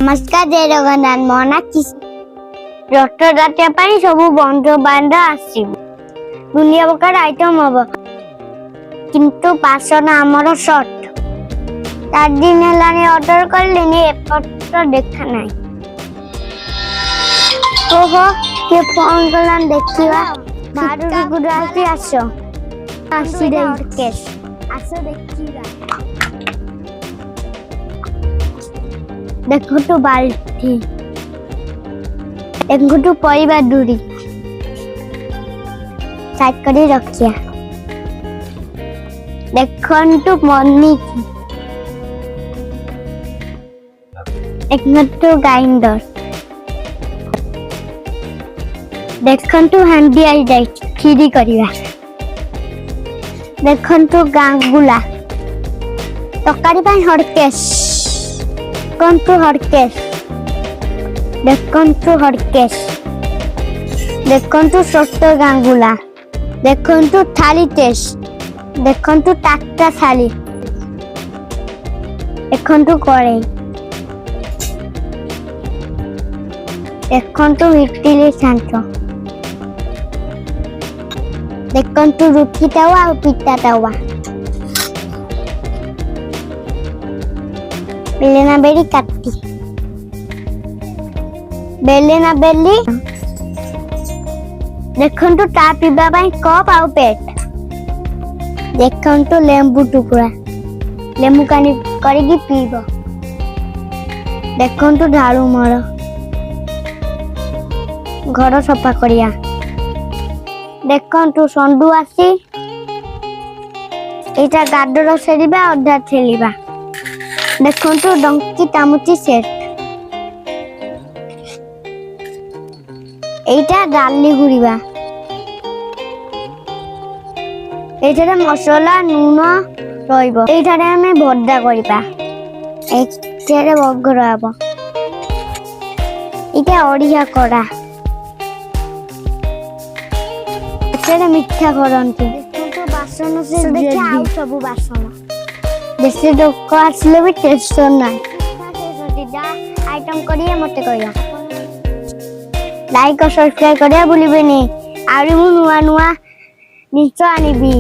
नमस्कार जय जगन्नाथ मोहना रथयात्रा पाई सब बंधु बांधव आसिब दुनिया प्रकार आइटम हम किंतु पासन आमर सर्ट 4 दिन हेलानी ऑर्डर करलिनी एपट देखा नाही ओहो के फोन करलान देखिबा बारू गुडा आसी आसो आसी दे केस आसो देखिबा देखो तो बाल्टी देखो तो परिवार दूरी साइड कर रखिया देखो तो मनी एक तो ग्राइंडर देखो तो हैंडी आई जाए खीरी करिया देखो तो गांगुला तकारी पाई हड़केस देखंतु हड़केस देखंतु छोट गांगुला देखंतु थाली टेस्ट देखंतु टाटा थाली देखंतु कड़ाई देखंतु इडली सांचो देखंतु रुटी तावा और पिठा तावा बेलेना बेली काटी बेलेना बेली देखंतु ता पीबा पाई कप आउ पेट देखंतु लेंबू टुकड़ा लेंबू कानी करिकी पीबो देखंतु झाड़ू मर घर सफा करिया देखंतु संडू आसी एटा गाडर सेरिबा अधा ठेलिबा देखंतु डंकी तामुची सेट एटा डाली गुड़िबा एटारे मसला नून रहिबो एटारे हमें भर्दा करिबा एटारे बगर हबो एटा ओडिया कड़ा एटारे मिठा करंती देखंतु बासन से देखि आउ सब बासन जैसे लोक आसले भी टेंशन ना आइटम करिए मते कहया लाइक और सब्सक्राइब करिया भूलिबेनी आउरी मु नुआ नुआ निश्चय आनिबी।